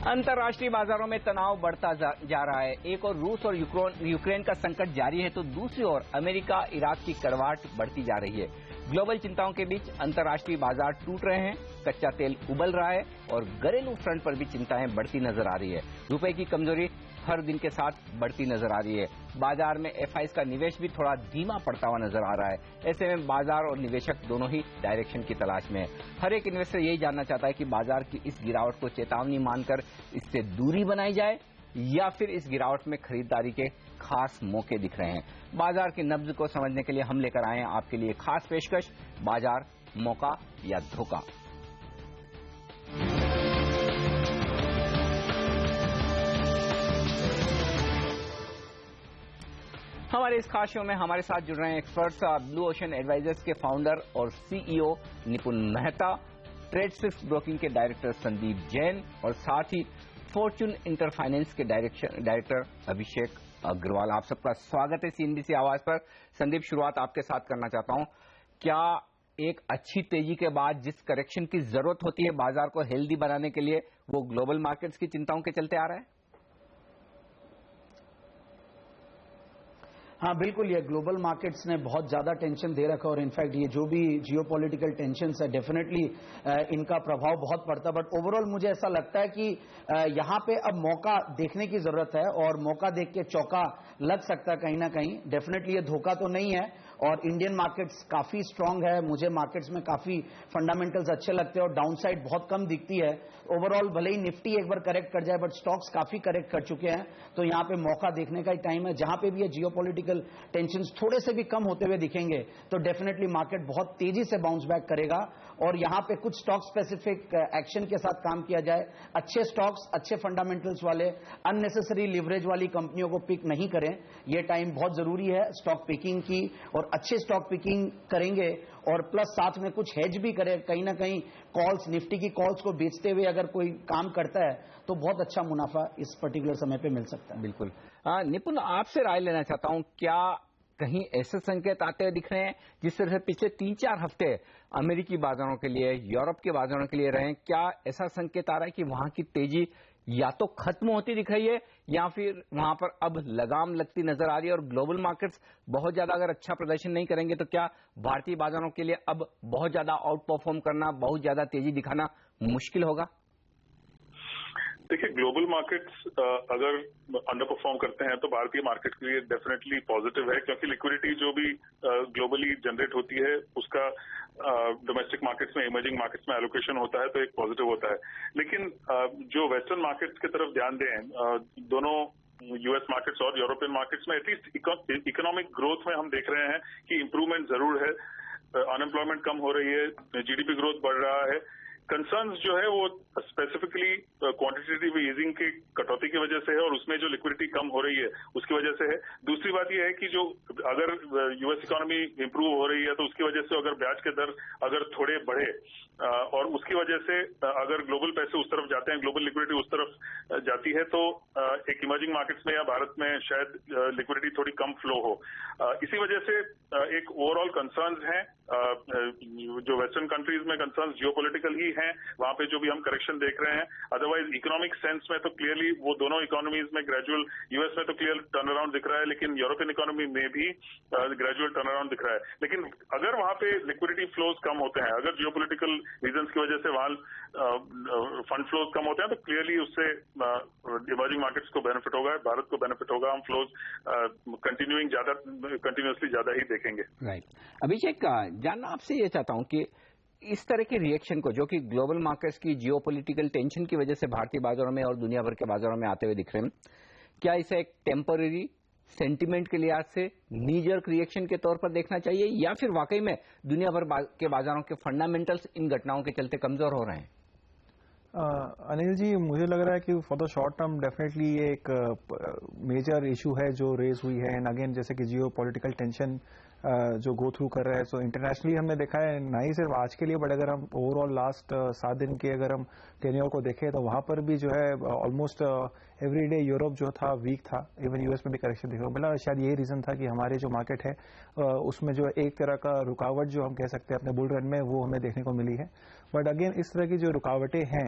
अंतर्राष्ट्रीय बाजारों में तनाव बढ़ता जा रहा है। एक और रूस और यूक्रेन का संकट जारी है तो दूसरी ओर अमेरिका इराक की कड़वाहट बढ़ती जा रही है। ग्लोबल चिंताओं के बीच अंतर्राष्ट्रीय बाजार टूट रहे हैं, कच्चा तेल उबल रहा है और घरेलू फ्रंट पर भी चिंताएं बढ़ती नजर आ रही है। रुपए की कमजोरी हर दिन के साथ बढ़ती नजर आ रही है। बाजार में एफआईज का निवेश भी थोड़ा धीमा पड़ता हुआ नजर आ रहा है। ऐसे में बाजार और निवेशक दोनों ही डायरेक्शन की तलाश में है। हर एक इन्वेस्टर यही जानना चाहता है कि बाजार की इस गिरावट को चेतावनी मानकर इससे दूरी बनाई जाए या फिर इस गिरावट में खरीदारी के खास मौके दिख रहे हैं। बाजार की नब्ज को समझने के लिए हम लेकर आए हैं आपके लिए खास पेशकश, बाजार मौका या धोखा। हमारे इस खास शो में हमारे साथ जुड़ रहे हैं एक्सपर्ट्स, ब्लू ओशन एडवाइजर्स के फाउंडर और सीईओ निपुण मेहता, ट्रेडस्विफ्ट ब्रोकिंग के डायरेक्टर संदीप जैन और साथ ही फॉर्च्यून इंटर फाइनेंस के डायरेक्टर अभिषेक अग्रवाल। आप सबका स्वागत है सीएनबीसी आवाज पर। संदीप, शुरुआत आपके साथ करना चाहता हूं। क्या एक अच्छी तेजी के बाद जिस करेक्शन की जरूरत होती है बाजार को हेल्दी बनाने के लिए, वो ग्लोबल मार्केट्स की चिंताओं के चलते आ रहा है? हाँ बिल्कुल, ये ग्लोबल मार्केट्स ने बहुत ज्यादा टेंशन दे रखा है और इनफैक्ट ये जो भी जियोपॉलिटिकल टेंशन है डेफिनेटली इनका प्रभाव बहुत पड़ता है। बट ओवरऑल मुझे ऐसा लगता है कि यहाँ पे अब मौका देखने की जरूरत है और मौका देख के चौका लग सकता है कहीं ना कहीं। डेफिनेटली ये धोखा तो नहीं है और इंडियन मार्केट्स काफी स्ट्रांग है। मुझे मार्केट्स में काफी फंडामेंटल्स अच्छे लगते हैं और डाउनसाइड बहुत कम दिखती है। ओवरऑल भले ही निफ्टी एक बार करेक्ट कर जाए बट स्टॉक्स काफी करेक्ट कर चुके हैं, तो यहाँ पे मौका देखने का ही टाइम है। जहां पे भी ये जियोपॉलिटिकल टेंशंस थोड़े से भी कम होते हुए दिखेंगे तो डेफिनेटली मार्केट बहुत तेजी से बाउंस बैक करेगा और यहां पे कुछ स्टॉक स्पेसिफिक एक्शन के साथ काम किया जाए। अच्छे स्टॉक्स, अच्छे फंडामेंटल्स वाले, अननेसेसरी लिवरेज वाली कंपनियों को पिक नहीं करें। ये टाइम बहुत जरूरी है स्टॉक पिकिंग की और अच्छे स्टॉक पिकिंग करेंगे और प्लस साथ में कुछ हेज भी करें। कहीं ना कहीं कॉल्स, निफ्टी की कॉल्स को बेचते हुए अगर कोई काम करता है तो बहुत अच्छा मुनाफा इस पर्टिकुलर समय पे मिल सकता है। बिल्कुल। निपुण, आपसे राय लेना चाहता हूं, क्या कहीं ऐसे संकेत आते हुए दिख रहे हैं जिस तरह से पिछले 3-4 हफ्ते अमेरिकी बाजारों के लिए, यूरोप के बाजारों के लिए रहे हैं, क्या ऐसा संकेत आ रहा है कि वहां की तेजी या तो खत्म होती दिख रही है या फिर वहां पर अब लगाम लगती नजर आ रही है और ग्लोबल मार्केट्स बहुत ज्यादा अगर अच्छा प्रदर्शन नहीं करेंगे तो क्या भारतीय बाजारों के लिए अब बहुत ज्यादा आउट परफॉर्म करना, बहुत ज्यादा तेजी दिखाना मुश्किल होगा? देखिए, ग्लोबल मार्केट्स अगर अंडर परफॉर्म करते हैं तो भारतीय मार्केट के लिए डेफिनेटली पॉजिटिव है, क्योंकि लिक्विडिटी जो भी ग्लोबली जनरेट होती है उसका डोमेस्टिक मार्केट्स में, इमर्जिंग मार्केट्स में एलोकेशन होता है तो एक पॉजिटिव होता है। लेकिन जो वेस्टर्न मार्केट्स की तरफ ध्यान दें, दोनों यूएस मार्केट्स और यूरोपियन मार्केट्स में एटलीस्ट इकोनॉमिक ग्रोथ में हम देख रहे हैं कि इंप्रूवमेंट जरूर है। अनएम्प्लॉयमेंट कम हो रही है, जीडीपी ग्रोथ बढ़ रहा है। कंसर्न्स जो है वो स्पेसिफिकली क्वांटिटेटिव ईजिंग की कटौती की वजह से है और उसमें जो लिक्विडिटी कम हो रही है उसकी वजह से है। दूसरी बात यह है कि जो अगर यूएस इकोनॉमी इंप्रूव हो रही है तो उसकी वजह से अगर ब्याज के दर अगर थोड़े बढ़े और उसकी वजह से अगर ग्लोबल पैसे उस तरफ जाते हैं, ग्लोबल लिक्विडिटी उस तरफ जाती है तो एक इमर्जिंग मार्केट्स में या भारत में शायद लिक्विडिटी थोड़ी कम फ्लो हो। इसी वजह से एक ओवरऑल कंसर्न्स हैं। जो वेस्टर्न कंट्रीज में कंसर्न्स जियोपॉलिटिकल ही हैं, वहां पे जो भी हम करेक्शन देख रहे हैं। अदरवाइज इकोनॉमिक सेंस में तो क्लियरली वो दोनों इकोनॉमीज में ग्रेजुअल, यूएस में तो क्लियर टर्न अराउंड दिख रहा है लेकिन यूरोपियन इकोनॉमी में भी ग्रेजुअल टर्न अराउंड दिख रहा है। लेकिन अगर वहां पे लिक्विडिटी फ्लोज कम होते हैं, अगर जियोपॉलिटिकल रीजंस की वजह से वहां फंड फ्लोज कम होते हैं तो क्लियरली उससे इमर्जिंग मार्केट्स को बेनिफिट होगा, भारत को बेनिफिट होगा। हम फ्लोज कंटिन्यूअसली ज्यादा ही देखेंगे। राइट। अभिषेक, जानना आपसे ये चाहता हूं कि इस तरह के रिएक्शन को जो कि ग्लोबल मार्केट्स की जियोपॉलिटिकल टेंशन की वजह से भारतीय बाजारों में और दुनिया भर के बाजारों में आते हुए दिख रहे हैं, क्या इसे एक टेम्पररी सेंटीमेंट के लिहाज से नी-जर्क रिएक्शन के तौर पर देखना चाहिए या फिर वाकई में दुनिया भर के बाजारों के फंडामेंटल्स इन घटनाओं के चलते कमजोर हो रहे हैं? अनिल जी, मुझे लग रहा है कि for the short term definitely ये एक मेजर इशू है जो रेज हुई है। एंड अगेन जैसे कि जियो पॉलिटिकल टेंशन जो गो थ्रू कर रहा है, सो इंटरनेशनली हमने देखा है, ना ही सिर्फ आज के लिए बट अगर हम ओवरऑल लास्ट 7 दिन के अगर हम टेन्योर को देखें तो वहां पर भी जो है ऑलमोस्ट एवरीडे यूरोप जो था वीक था, इवन यूएस में भी करेक्शन देखा मिला। शायद यही रीजन था कि हमारे जो मार्केट है उसमें जो एक तरह का रुकावट जो हम कह सकते हैं अपने बुल रन में वो हमें देखने को मिली है। बट अगेन इस तरह की जो रुकावटें हैं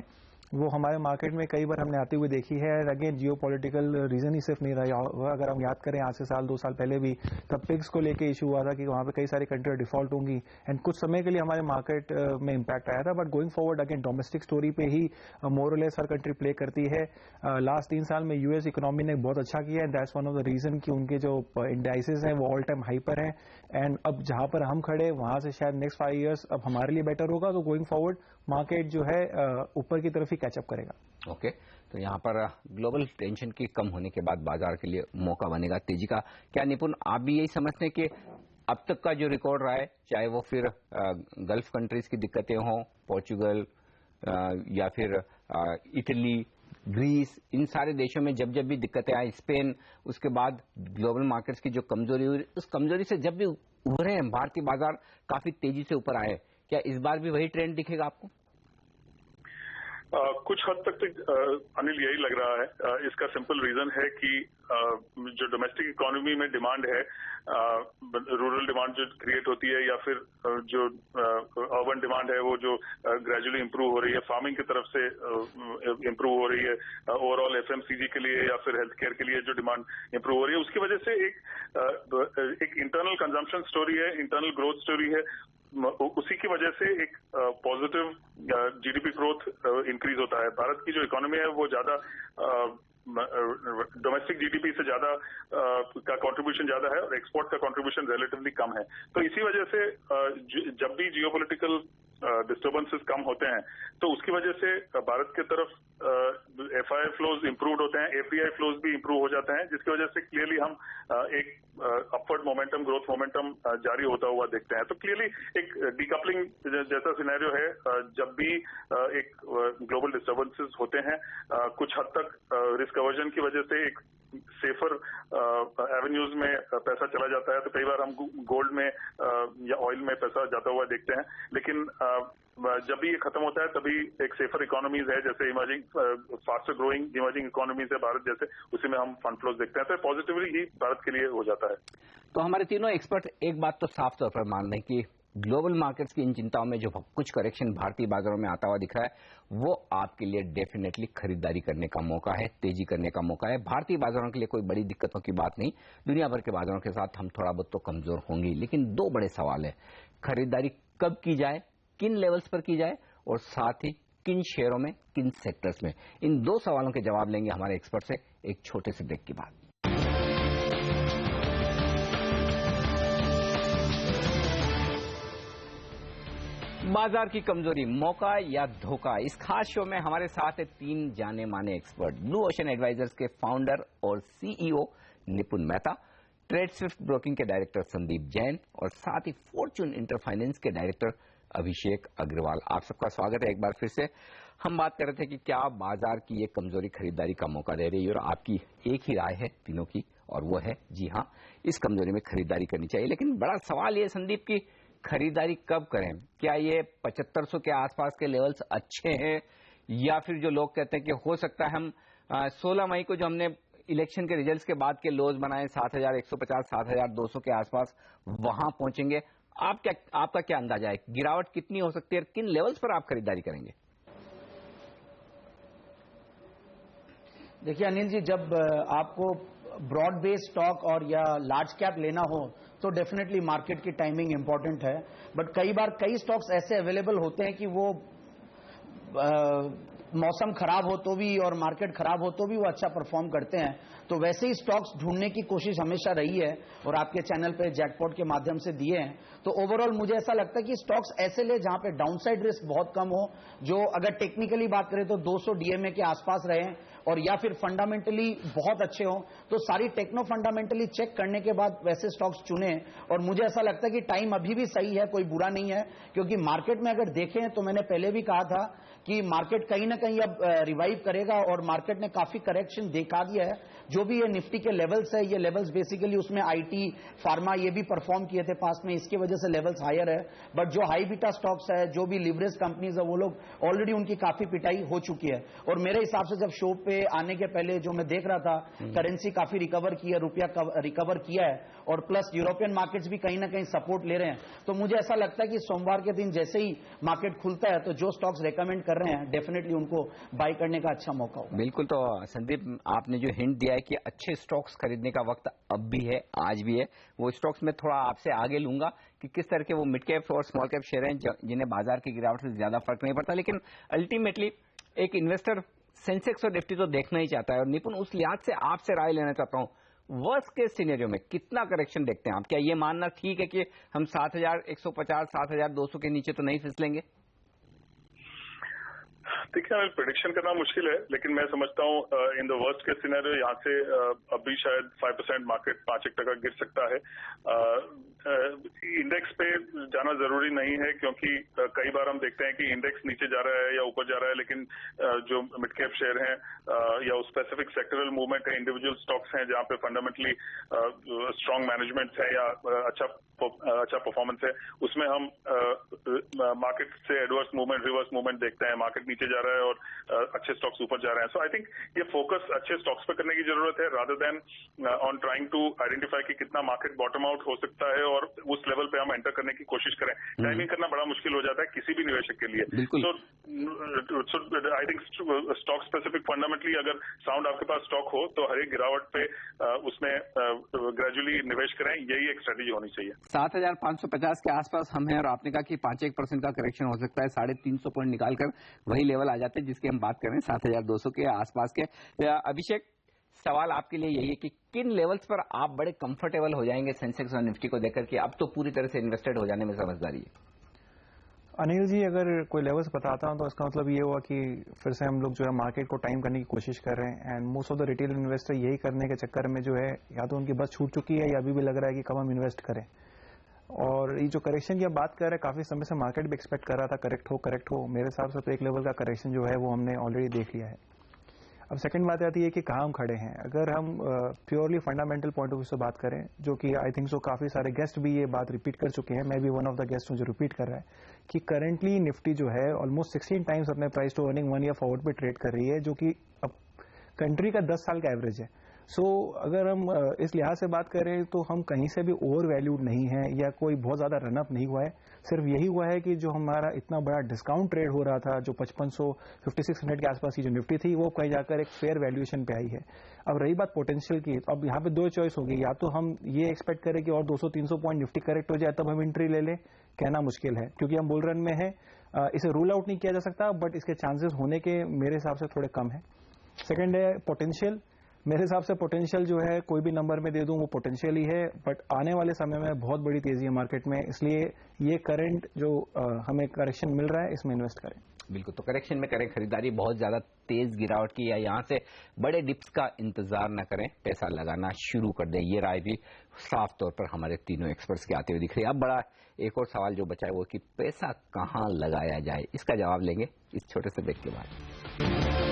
वो हमारे मार्केट में कई बार हमने आते हुए देखी है। अगेन जियो पॉलिटिकल रीजन ही सिर्फ नहीं रहा होगा। अगर हम याद करें आज से साल 2 साल पहले भी तब पिग्स को लेके इशू हुआ था कि वहां पे कई सारी कंट्री डिफॉल्ट होंगी एंड कुछ समय के लिए हमारे मार्केट में इम्पैक्ट आया था। But going forward again domestic story पे ही मोर और लेस हर कंट्री प्ले करती है। लास्ट 3 साल में यूएस इकोनॉमी ने बहुत अच्छा किया and that's one of the reason कि उनके जो इंडाइसेस हैं वो ऑल टाइम हाई पर हैं। एंड अब जहां पर हम खड़े वहां से शायद नेक्स्ट 5 ईयर्स अब हमारे लिए बेटर होगा। तो गोइंग फॉरवर्ड मार्केट जो है ऊपर की तरफ ही कैचअप करेगा। ओके, तो यहाँ पर ग्लोबल टेंशन की कम होने के बाद बाजार के लिए मौका बनेगा तेजी का। क्या निपुण आप भी यही समझते हैं कि अब तक का जो रिकॉर्ड रहा है, चाहे वो फिर गल्फ कंट्रीज की दिक्कतें हों, पोर्चुगल या फिर इटली, ग्रीस, इन सारे देशों में जब जब भी दिक्कतें आई, स्पेन, उसके बाद ग्लोबल मार्केट्स की जो कमजोरी हुई, उस कमजोरी से जब भी उभरे हैं भारतीय बाजार काफी तेजी से ऊपर आए। क्या इस बार भी वही ट्रेंड दिखेगा आपको? कुछ हद तक अनिल यही लग रहा है। इसका सिंपल रीजन है कि जो डोमेस्टिक इकोनॉमी में डिमांड है, रूरल डिमांड जो क्रिएट होती है या फिर जो अर्बन डिमांड है वो जो ग्रेजुअली इंप्रूव हो रही है, फार्मिंग की तरफ से इंप्रूव हो रही है, ओवरऑल एफएमसीजी के लिए या फिर हेल्थ केयर के लिए जो डिमांड इंप्रूव हो रही है, उसकी वजह से एक इंटरनल कंजम्पशन स्टोरी है, इंटरनल ग्रोथ स्टोरी है। उसी की वजह से एक पॉजिटिव जीडीपी ग्रोथ इंक्रीज होता है। भारत की जो इकोनॉमी है वो ज्यादा डोमेस्टिक जीडीपी से ज्यादा का कंट्रीब्यूशन ज्यादा है और एक्सपोर्ट का कंट्रीब्यूशन रिलेटिवली कम है। तो इसी वजह से जब भी जियोपॉलिटिकल डिस्टर्बेंसेस कम होते हैं तो उसकी वजह से भारत की तरफ एफआई फ्लोज इंप्रूव होते हैं, एफडीआई फ्लोज भी इंप्रूव हो जाते हैं, जिसकी वजह से क्लियरली हम एक अपवर्ड मोमेंटम, ग्रोथ मोमेंटम जारी होता हुआ देखते हैं। तो क्लियरली एक डीकपलिंग जैसा सिनेरियो है। जब भी एक ग्लोबल डिस्टर्बेंसेस होते हैं, कुछ हद तक रिस्क अवर्जन की वजह से एक सेफर एवेन्यूज में पैसा चला जाता है। तो कई बार हम गोल्ड में या ऑयल में पैसा जाता हुआ देखते हैं, लेकिन जब भी ये खत्म होता है तभी एक सेफर इकोनॉमीज है, जैसे emerging faster growing emerging economies है भारत जैसे, उसी में हम फंड फ्लोज देखते हैं। तो पॉजिटिवली ही भारत के लिए हो जाता है। तो हमारे तीनों एक्सपर्ट एक बात तो साफ तौर पर मान रहे हैं कि ग्लोबल मार्केट्स की इन चिंताओं में जो कुछ करेक्शन भारतीय बाजारों में आता हुआ दिख रहा है वो आपके लिए डेफिनेटली खरीदारी करने का मौका है, तेजी करने का मौका है। भारतीय बाजारों के लिए कोई बड़ी दिक्कतों की बात नहीं, दुनिया भर के बाजारों के साथ हम थोड़ा बहुत तो कमजोर होंगे। लेकिन 2 बड़े सवाल है, खरीदारी कब की जाए, किन लेवल्स पर की जाए और साथ ही किन शेयरों में, किन सेक्टर्स में। इन 2 सवालों के जवाब लेंगे हमारे एक्सपर्ट से एक छोटे से ब्रेक के बाद। बाजार की कमजोरी, मौका या धोखा, इस खास शो में हमारे साथ है 3 जाने माने एक्सपर्ट। ब्लू ओशन एडवाइजर्स के फाउंडर और सीईओ निपुण मेहता, ट्रेड स्विफ्ट ब्रोकिंग के डायरेक्टर संदीप जैन और साथ ही फॉर्च्यून इंटरफाइनेंस के डायरेक्टर अभिषेक अग्रवाल। आप सबका स्वागत है एक बार फिर से। हम बात कर रहे थे कि क्या बाजार की ये कमजोरी खरीदारी का मौका दे रही है, और आपकी एक ही राय है तीनों की, और वो है जी हाँ, इस कमजोरी में खरीदारी करनी चाहिए। लेकिन बड़ा सवाल ये संदीप की खरीदारी कब करें? क्या ये 7500 के आसपास के लेवल्स अच्छे हैं, या फिर जो लोग कहते हैं कि हो सकता है हम 16 मई को जो हमने इलेक्शन के रिजल्ट्स के बाद के लोज बनाए 7150, 7200 के आसपास, वहां पहुंचेंगे? आपका क्या अंदाजा है, गिरावट कितनी हो सकती है, किन लेवल्स पर आप खरीदारी करेंगे? देखिए अनिल जी, जब आपको ब्रॉड बेस्ड स्टॉक और या लार्ज कैप लेना हो तो डेफिनेटली मार्केट की टाइमिंग इंपॉर्टेंट है। बट कई बार कई स्टॉक्स ऐसे अवेलेबल होते हैं कि वो मौसम खराब हो तो भी और मार्केट खराब हो तो भी वो अच्छा परफॉर्म करते हैं। तो वैसे ही स्टॉक्स ढूंढने की कोशिश हमेशा रही है और आपके चैनल पे जैकपॉट के माध्यम से दिए हैं। तो ओवरऑल मुझे ऐसा लगता है कि स्टॉक्स ऐसे ले जहां पे डाउनसाइड रिस्क बहुत कम हो, जो अगर टेक्निकली बात करें तो 200 डीएमए के आसपास रहें, और या फिर फंडामेंटली बहुत अच्छे हों। तो सारी टेक्नो फंडामेंटली चेक करने के बाद वैसे स्टॉक्स चुने। और मुझे ऐसा लगता है कि टाइम अभी भी सही है, कोई बुरा नहीं है, क्योंकि मार्केट में अगर देखें तो मैंने पहले भी कहा था कि मार्केट कहीं ना कहीं अब रिवाइव करेगा और मार्केट ने काफी करेक्शन दिखा दिया है। जो भी ये निफ्टी के लेवल्स है, ये लेवल्स बेसिकली उसमें आईटी, फार्मा ये भी परफॉर्म किए थे पास में, इसकी वजह से लेवल्स हायर है। बट जो हाई बीटा स्टॉक्स है, जो भी लिवरेज कंपनीज है, वो लोग ऑलरेडी उनकी काफी पिटाई हो चुकी है। और मेरे हिसाब से जब शो पे आने के पहले जो मैं देख रहा था, करेंसी काफी रिकवर की है, रुपया रिकवर किया है, और प्लस यूरोपियन मार्केट्स भी कहीं ना कहीं सपोर्ट ले रहे हैं। तो मुझे ऐसा लगता है कि सोमवार के दिन जैसे ही मार्केट खुलता है तो जो स्टॉक्स रेकमेंड कर रहे हैं डेफिनेटली उनको बाय करने का अच्छा मौका होगा। बिल्कुल। तो संदीप, आपने जो हिंट दिया है कि अच्छे स्टॉक्स खरीदने का वक्त अब भी है, आज भी है, वो स्टॉक्स में थोड़ा आपसे आगे लूंगा कि किस तरह के वो मिड कैप और स्मॉल कैप शेयर हैं जिन्हें बाजार की गिरावट से ज्यादा फर्क नहीं पड़ता। लेकिन अल्टीमेटली एक इन्वेस्टर सेंसेक्स और निफ्टी तो देखना ही चाहता है, और निपुण उस लिहाज से आपसे राय लेना चाहता हूं, वर्स्ट केस सिनेरियो में कितना करेक्शन देखते हैं आप? क्या ये मानना ठीक है कि हम 7,150, 7,200 के नीचे तो नहीं फिसलेंगे? देखिए, प्रेडिक्शन करना मुश्किल है, लेकिन मैं समझता हूँ in the worst case scenario यहाँ से अभी शायद 5% मार्केट 5% गिर सकता है। इंडेक्स पे जाना जरूरी नहीं है, क्योंकि कई बार हम देखते हैं कि इंडेक्स नीचे जा रहा है या ऊपर जा रहा है, लेकिन जो मिड कैप शेयर हैं या स्पेसिफिक सेक्टरल मूवमेंट है, इंडिविजुअल स्टॉक्स हैं जहाँ पे फंडामेंटली स्ट्रांग मैनेजमेंट है या अच्छा परफॉर्मेंस है, उसमें हम मार्केट से एडवर्स मूवमेंट, रिवर्स मूवमेंट देखते हैं। मार्केट नीचे जा रहा है और अच्छे स्टॉक्स ऊपर जा रहे हैं। सो आई थिंक ये फोकस अच्छे स्टॉक्स पे करने की जरूरत है, rather than on trying to identify कि कितना मार्केट बॉटम आउट हो सकता है और उस लेवल पे हम एंटर करने की कोशिश करें। टाइमिंग करना बड़ा मुश्किल हो जाता है किसी भी निवेशक के लिए। So I think stock specific fundamentally अगर साउंड आपके पास स्टॉक हो तो हर एक गिरावट पे उसमें ग्रेजुअली निवेश करें, यही एक स्ट्रेटेजी होनी चाहिए। 7,550 के आसपास हम हैं, और आपने कहा कि 5-1% का करेक्शन हो सकता है, 350 पॉइंट निकालकर वही लेवल आ जाते हैं जिसकी हम बात करें 7,200 के आसपास के। अभिषेक, सवाल आपके लिए यही है कि किन लेवल्स पर आप बड़े कंफर्टेबल हो जाएंगे सेंसेक्स और निफ्टी को देखकर कि अब तो पूरी तरह से इन्वेस्टेड हो जाने में समझदारी है? अनिल जी, अगर कोई लेवल्स बताता हूं तो इसका मतलब ये हुआ कि फिर से हम लोग जो है मार्केट को टाइम करने की कोशिश कर रहे हैं, and most of the retail investor यही करने के चक्कर में जो है या तो उनकी बस छूट चुकी है या अभी भी लग रहा है कि कब हम इन्वेस्ट करें। और ये जो करेक्शन की आप बात कर रहे हैं, काफी समय से मार्केट भी एक्सपेक्ट कर रहा था करेक्ट हो। मेरे हिसाब से तो एक लेवल का करेक्शन जो है वो हमने ऑलरेडी देख लिया है। अब सेकंड बात आती है कि कहाँ हम खड़े हैं। अगर हम purely fundamental point of view से बात करें, जो कि आई थिंक सो काफी सारे गेस्ट भी ये बात रिपीट कर चुके हैं, मैं भी वन ऑफ द गेस्ट हूं जो रिपीट कर रहा है, कि करेंटली निफ्टी जो है ऑलमोस्ट 16 टाइम्स अपने price to earning 1 year forward पे ट्रेड कर रही है, जो कि अब कंट्री का 10 साल का एवरेज है। सो अगर हम इस लिहाज से बात करें तो हम कहीं से भी ओवर वैल्यूड नहीं है या कोई बहुत ज्यादा रनअप नहीं हुआ है। सिर्फ यही हुआ है कि जो हमारा इतना बड़ा डिस्काउंट ट्रेड हो रहा था, जो 5500 5600 के आसपास की जो निफ्टी थी, वो कहीं जाकर एक फेयर वैल्यूएशन पे आई है। अब रही बात पोटेंशियल की, अब यहाँ पे दो चॉइस होगी, या तो हम ये एक्सपेक्ट करें कि और 200-300 पॉइंट निफ्टी करेक्ट हो जाए तब हम एंट्री ले लें, कहना मुश्किल है क्योंकि हम बुल रन में है। इसे रूल आउट नहीं किया जा सकता, बट इसके चांसेस होने के मेरे हिसाब से थोड़े कम है। सेकेंड है पोटेंशियल। मेरे हिसाब से पोटेंशियल जो है कोई भी नंबर में दे दूं वो पोटेंशियल ही है, बट आने वाले समय में बहुत बड़ी तेजी है मार्केट में, इसलिए ये करंट जो हमें करेक्शन मिल रहा है इसमें इन्वेस्ट करें। बिल्कुल, तो करेक्शन में करें खरीदारी, बहुत ज्यादा तेज गिरावट की या यहाँ से बड़े डिप्स का इंतजार न करें, पैसा लगाना शुरू कर दें। ये राय भी साफ तौर पर हमारे तीनों एक्सपर्ट्स के आते हुए दिख रही है। अब बड़ा एक और सवाल जो बचा है वो कि पैसा कहाँ लगाया जाए, इसका जवाब लेंगे इस छोटे से ब्रेक के बाद।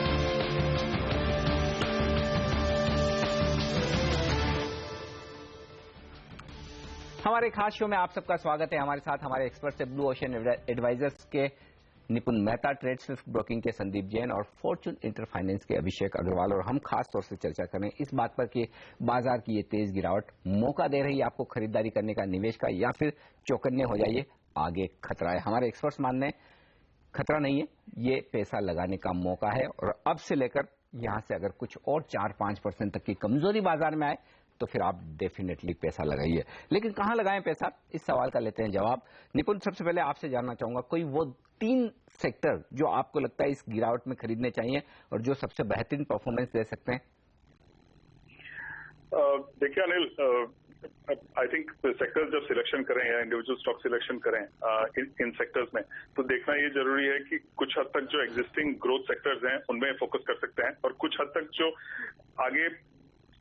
हमारे खास शो में आप सबका स्वागत है। हमारे साथ हमारे एक्सपर्ट है ब्लू ओशन एडवाइजर्स के निपुण मेहता, ट्रेड स्विफ्ट ब्रोकिंग के संदीप जैन और फॉर्चून इंटर फाइनेंस के अभिषेक अग्रवाल, और हम खास तौर से चर्चा करें इस बात पर कि बाजार की ये तेज गिरावट मौका दे रही है आपको खरीदारी करने का, निवेश का, या फिर चौकन्ने हो जाइए, आगे खतरा है। हमारे एक्सपर्ट्स मानने हैं खतरा नहीं है, ये पैसा लगाने का मौका है, और अब से लेकर यहां से अगर कुछ और 4-5% तक की कमजोरी बाजार में आए तो फिर आप डेफिनेटली पैसा लगाइए। लेकिन कहां लगाएं पैसा, इस सवाल का लेते हैं जवाब। निपुण, सबसे पहले आपसे जानना चाहूंगा कोई वो 3 सेक्टर जो आपको लगता है इस गिरावट में खरीदने चाहिए और जो सबसे बेहतरीन परफॉर्मेंस दे सकते हैं। देखिए अनिल, आई थिंक सेक्टर्स जब सिलेक्शन करें या इंडिविजुअल स्टॉक सिलेक्शन करें इन सेक्टर्स में, तो देखना ये जरूरी है कि कुछ हद तक जो एग्जिस्टिंग ग्रोथ सेक्टर्स हैं उनमें फोकस कर सकते हैं, और कुछ हद तक जो आगे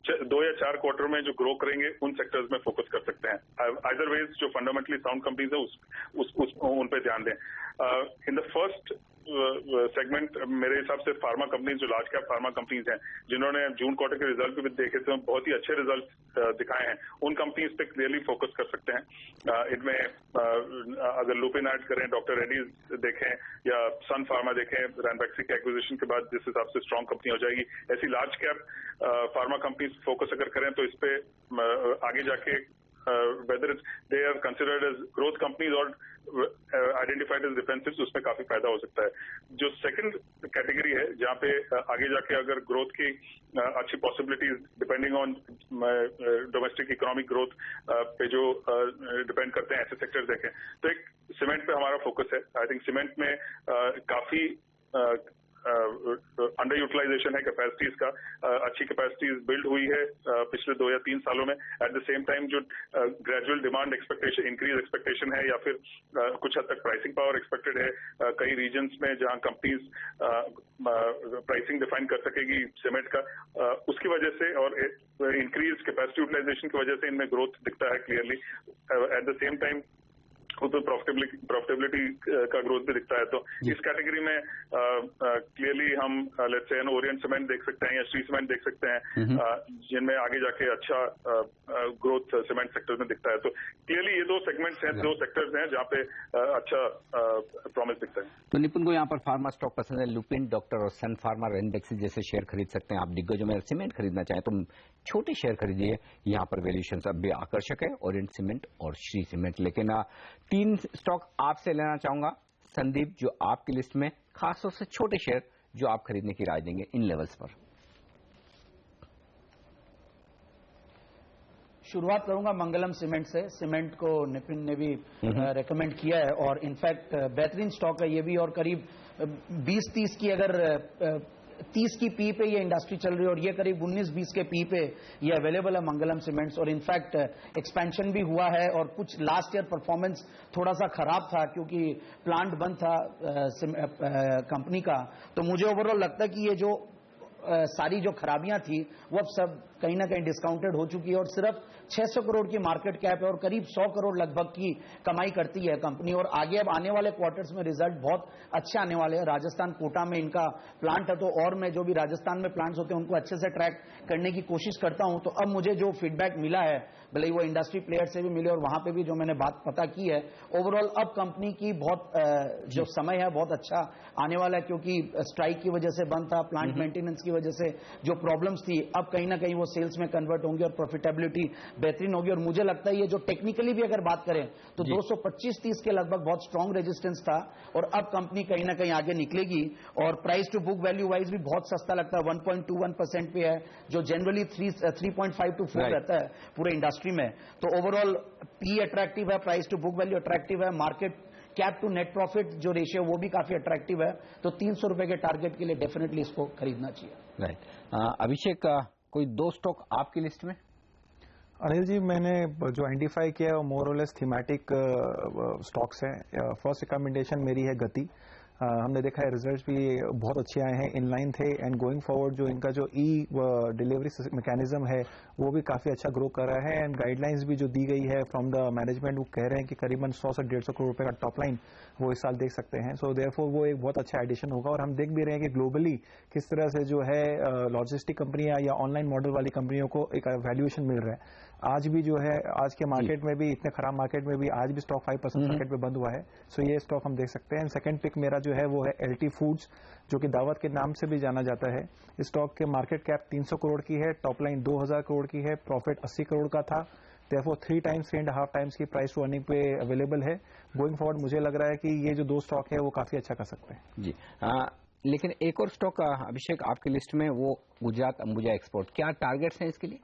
2 या 4 क्वार्टर में जो ग्रो करेंगे उन सेक्टर्स में फोकस कर सकते हैं। अदरवाइज जो फंडामेंटली साउंड कंपनीज है उन पे ध्यान दें। इन द फर्स्ट सेगमेंट मेरे हिसाब से फार्मा कंपनीज, जो लार्ज कैप फार्मा कंपनीज हैं, जिन्होंने जून क्वार्टर के रिजल्ट भी देखे थे, बहुत ही अच्छे रिजल्ट दिखाए हैं, उन कंपनीज पे क्लियरली फोकस कर सकते हैं। इनमें अगर लुपिन ऐड करें, डॉक्टर रेड्डीज देखें या सन फार्मा देखें, रैनबैक्सी के एक्विजिशन के बाद जिस हिसाब से स्ट्रॉन्ग कंपनी हो जाएगी, ऐसी large cap pharma companies focus अगर करें तो इस पे आगे जाके whether they are considered as growth companies or identified as defensives, उसमें काफी फायदा हो सकता है। जो सेकंड कैटेगरी है जहाँ पे आगे जाके अगर ग्रोथ की अच्छी possibilities depending on domestic economic growth पे जो डिपेंड करते हैं, ऐसे सेक्टर्स देखें तो एक सीमेंट पे हमारा फोकस है। आई थिंक सीमेंट में काफी अंडर यूटिलाइजेशन है कैपेसिटीज का, अच्छी कैपेसिटीज बिल्ड हुई है पिछले 2 या 3 सालों में। एट द सेम टाइम जो gradual demand expectation, increase expectation है या फिर कुछ हद तक प्राइसिंग पावर एक्सपेक्टेड है कई रीजन्स में जहां कंपनीज प्राइसिंग डिफाइन कर सकेगी सीमेंट का, उसकी वजह से और इंक्रीज कैपेसिटी यूटिलाइजेशन की वजह से इनमें ग्रोथ दिखता है clearly. At the same time तो प्रॉफिटेबिलिटी का ग्रोथ भी दिखता है। तो इस कैटेगरी में क्लियरली हम लेट्स से ओरिएंट सीमेंट देख सकते हैं या श्री सीमेंट देख सकते हैं, जिनमें आगे जाके अच्छा ग्रोथ सीमेंट सेक्टर में दिखता है। तो क्लियरली ये 2 सेगमेंट्स हैं, 2 सेक्टर्स हैं जहाँ पे अच्छा प्रॉमिस दिखता है। तो निपुण को यहाँ पर फार्मा स्टॉक पसंद है, लुपिन, डॉक्टर और सन फार्मा, रैनबैक्सी जैसे शेयर खरीद सकते हैं आप। दिग्गजों में सीमेंट खरीदना चाहें तो छोटे शेयर खरीदिए, यहाँ पर वैल्यूएशन अब भी आकर्षक है, ओरिएंट सीमेंट और श्री सीमेंट। लेकिन 3 स्टॉक आपसे लेना चाहूंगा संदीप, जो आपकी लिस्ट में खासतौर से छोटे शेयर जो आप खरीदने की राय देंगे इन लेवल्स पर। शुरुआत करूंगा मंगलम सीमेंट से। सीमेंट को निपिन ने भी रेकमेंड किया है और इनफैक्ट बेहतरीन स्टॉक है ये भी, और करीब 20-30 की अगर 30 की पी पे ये इंडस्ट्री चल रही है और ये करीब 19-20 के पी पे ये अवेलेबल है मंगलम सीमेंट्स। और इनफैक्ट एक्सपेंशन भी हुआ है और कुछ लास्ट ईयर परफॉर्मेंस थोड़ा सा खराब था क्योंकि प्लांट बंद था कंपनी का। तो मुझे ओवरऑल लगता है कि ये जो सारी जो खराबियां थी वो अब सब कहीं ना कहीं डिस्काउंटेड हो चुकी है और सिर्फ 600 करोड़ की मार्केट कैप है और करीब 100 करोड़ लगभग की कमाई करती है कंपनी। और आगे अब आने वाले क्वार्टर्स में रिजल्ट बहुत अच्छे आने वाले हैं। राजस्थान कोटा में इनका प्लांट है, तो और मैं जो भी राजस्थान में प्लांट्स होते हैं उनको अच्छे से ट्रैक करने की कोशिश करता हूं। तो अब मुझे जो फीडबैक मिला है, भले ही वो इंडस्ट्री प्लेयर से भी मिले और वहां पे भी जो मैंने बात पता की है, ओवरऑल अब कंपनी की बहुत जो समय है बहुत अच्छा आने वाला है, क्योंकि स्ट्राइक की वजह से बंद था, प्लांट मेंटेनेंस की वजह से जो प्रॉब्लम्स थी, अब कहीं ना कहीं वो सेल्स में कन्वर्ट होंगे और प्रॉफिटेबिलिटी बेहतरीन होगी। और मुझे लगता है ये जो टेक्निकली भी अगर बात करें तो 225-30 के लगभग बहुत स्ट्रांग रेजिस्टेंस था और अब कंपनी कहीं ना कहीं आगे निकलेगी। और price to book value wise भी बहुत सस्ता लगता है, 1.21% पे है, जो जनरली 3.5 to 4 रहता है पूरे इंडस्ट्री में। तो ओवरऑल पी अट्रैक्टिव है, price to book value attractive है, market cap to net profit जो रेशियो वो भी काफी अट्रैक्टिव है। तो 300 रुपए के टारगेट के लिए डेफिनेटली इसको खरीदना चाहिए। राइट। अभिषेक, कोई 2 स्टॉक आपकी लिस्ट में? अनिल जी, मैंने जो आइडेंटिफाई किया है वो मोर और लेस थीमेटिक स्टॉक्स हैं। फर्स्ट रिकमेंडेशन मेरी है गति। हमने देखा है रिजल्ट्स भी बहुत अच्छे आए हैं, इनलाइन थे, एंड गोइंग फॉरवर्ड जो इनका जो डिलीवरी मैकेनिज्म है वो भी काफी अच्छा ग्रो कर रहा है। एंड गाइडलाइंस भी जो दी गई है फ्रॉम द मैनेजमेंट, वो कह रहे हैं कि करीबन 100 से 150 करोड़ रुपए का टॉप लाइन वो इस साल देख सकते हैं। सो देयरफॉर वो एक बहुत अच्छा एडिशन होगा। और हम देख भी रहे हैं कि ग्लोबली किस तरह से जो है लॉजिस्टिक कंपनियां या ऑनलाइन मॉडल वाली कंपनियों को एक वैल्यूएशन मिल रहा है। आज भी जो है आज के मार्केट में भी, इतने खराब मार्केट में भी आज भी स्टॉक 5% मार्केट में बंद हुआ है। सो ये स्टॉक हम देख सकते हैं। सेकंड पिक मेरा जो है वो है LT फूड्स, जो कि दावत के नाम से भी जाना जाता है। इस स्टॉक के मार्केट कैप 300 करोड़ की है, टॉप लाइन 2000 करोड़ की है, प्रॉफिट 80 करोड़ का था। देयरफॉर 3 टाइम्स 3.5 टाइम्स की प्राइस टू अर्निंग पे अवेलेबल है। गोइंग फॉरवर्ड मुझे लग रहा है कि ये जो 2 स्टॉक है वो काफी अच्छा कर सकते हैं जी। लेकिन एक और स्टॉक अभिषेक आपकी लिस्ट में, वो गुजरात अंबुजा एक्सपोर्ट, क्या टारगेट्स हैं इसके लिए?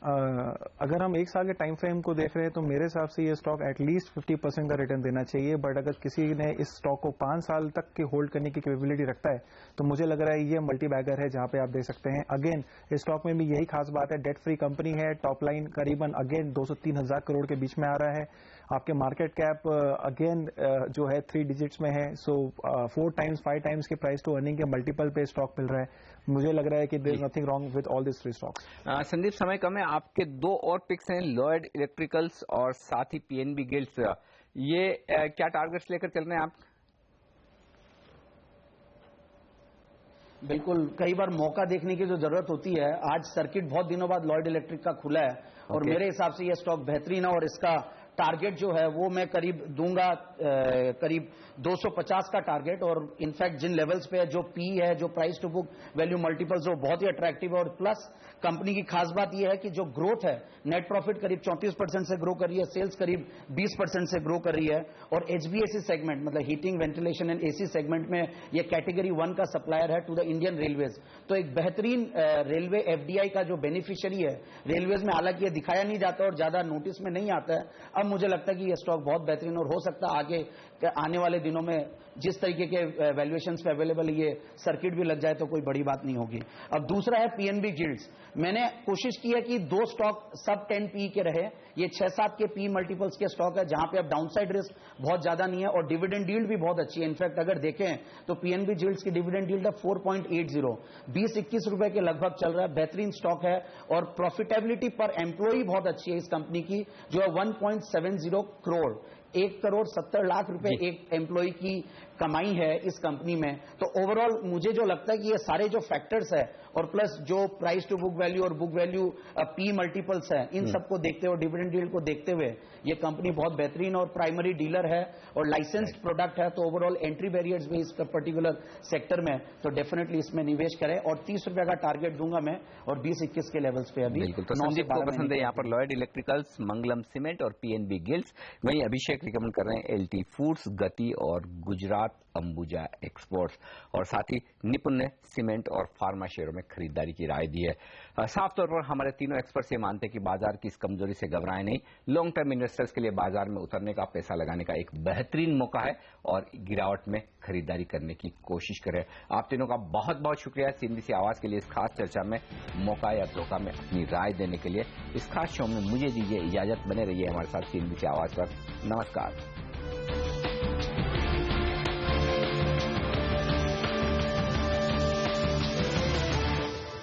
अगर हम 1 साल के टाइम फ्रेम को देख रहे हैं तो मेरे हिसाब से ये स्टॉक एटलीस्ट 50% का रिटर्न देना चाहिए। बट अगर किसी ने इस स्टॉक को 5 साल तक के होल्ड करने की कैपेबिलिटी रखता है तो मुझे लग रहा है ये मल्टी बैगर है, जहां पे आप देख सकते हैं। अगेन इस स्टॉक में भी यही खास बात है, डेट फ्री कंपनी है, टॉप लाइन करीबन अगेन 203 हजार करोड़ के बीच में आ रहा है। आपके मार्केट कैप अगेन जो है 3 डिजिट्स में है। सो 4 टाइम्स 5 टाइम्स के प्राइस टू अर्निंग के मल्टीपल पे स्टॉक मिल रहा है। मुझे लग रहा है कि there is nothing wrong with all this 3 stocks. Sandeep, समय कम है, आपके 2 और पिक्स हैं, लॉयड इलेक्ट्रिकल्स और साथ ही PNB गिल्ड्स। ये क्या टारगेट्स लेकर चल रहे हैं आप? बिल्कुल, कई बार मौका देखने की जो जरूरत होती है, आज सर्किट बहुत दिनों बाद लॉयड इलेक्ट्रिक का खुला है और मेरे हिसाब से ये स्टॉक बेहतरीन है और इसका टारगेट जो है वो मैं करीब दूंगा करीब 250 का टारगेट। और इनफैक्ट जिन लेवल्स पे है, जो पी है, जो price to book value multiples, वो बहुत ही अट्रैक्टिव है। और प्लस कंपनी की खास बात यह है कि जो ग्रोथ है, नेट प्रॉफिट करीब 34% से ग्रो कर रही है, सेल्स करीब 20% से ग्रो कर रही है। और एचवीएसी सेगमेंट मतलब heating, ventilation and AC segment में ये कैटेगरी 1 का सप्लायर है टू द इंडियन रेलवेज। तो एक बेहतरीन रेलवे एफडीआई का जो बेनिफिशियरी है रेलवेज में, हालांकि ये दिखाया नहीं जाता और ज्यादा नोटिस में नहीं आता है। अब मुझे लगता है कि ये स्टॉक बहुत बेहतरीन और हो सकता है आगे आने वाले दिनों में जिस तरीके के वैल्यूएशंस पे अवेलेबल ये सर्किट भी लग जाए तो कोई बड़ी बात नहीं होगी। अब दूसरा है पीएनबी गिल्ड्स। मैंने कोशिश की है कि 2 स्टॉक सब 10 पी के रहे। ये 6-7 के पी मल्टीपल्स के स्टॉक है जहां पे अब डाउनसाइड रिस्क बहुत ज्यादा नहीं है और डिविडेंड यील्ड भी बहुत अच्छी है। इनफैक्ट अगर देखें तो पीएनबी गिल्ड्स की डिविडेंड यील्ड है 4.80, 20-21 रुपए के लगभग चल रहा है। बेहतरीन स्टॉक है और प्रॉफिटेबिलिटी पर एम्प्लॉई बहुत अच्छी है इस कंपनी की, जो है 1.70 करोड़, 1,70,00,000 रुपए एक एम्प्लॉय की कमाई है इस कंपनी में। तो ओवरऑल मुझे जो लगता है कि ये सारे जो फैक्टर्स है और प्लस जो प्राइस टू बुक वैल्यू और बुक वैल्यू पी मल्टीपल्स है, इन सबको देखते हुए, डिविडेंड यील्ड को देखते हुए, ये कंपनी बहुत बेहतरीन और प्राइमरी डीलर है और लाइसेंस्ड प्रोडक्ट है। तो ओवरऑल एंट्री बैरियर्स भी इस पर्टिकुलर सेक्टर में, तो डेफिनेटली इसमें निवेश करें। और 30 रुपए का टारगेट दूंगा मैं और 20-21 के लेवल्स पे अभी। बिल्कुल, तो संदीप को पसंद है यहाँ पर लॉयड इलेक्ट्रिकल्स, मंगलम सीमेंट और पीएनबी गिल्ड्स। वहीं अभिषेक रिकमेंड कर रहे हैं एलटी फूड्स, गति और गुजरात अंबुजा एक्सपोर्ट्स। और साथ ही निपुण ने सीमेंट और फार्मा शेयरों में खरीदारी की राय दी है। साफ तौर पर हमारे तीनों एक्सपर्ट्स ये मानते हैं कि बाजार की इस कमजोरी से घबराएं नहीं। लॉन्ग टर्म इन्वेस्टर्स के लिए बाजार में उतरने का, पैसा लगाने का एक बेहतरीन मौका है और गिरावट में खरीदारी करने की कोशिश करें। आप तीनों का बहुत बहुत शुक्रिया सीएनबीसी आवाज के लिए इस खास चर्चा में मौका या धोखा में अपनी राय देने के लिए। इस खास शो में मुझे दीजिए इजाजत, बने रहिए हमारे साथ सीएनबीसी आवाज पर। नमस्कार।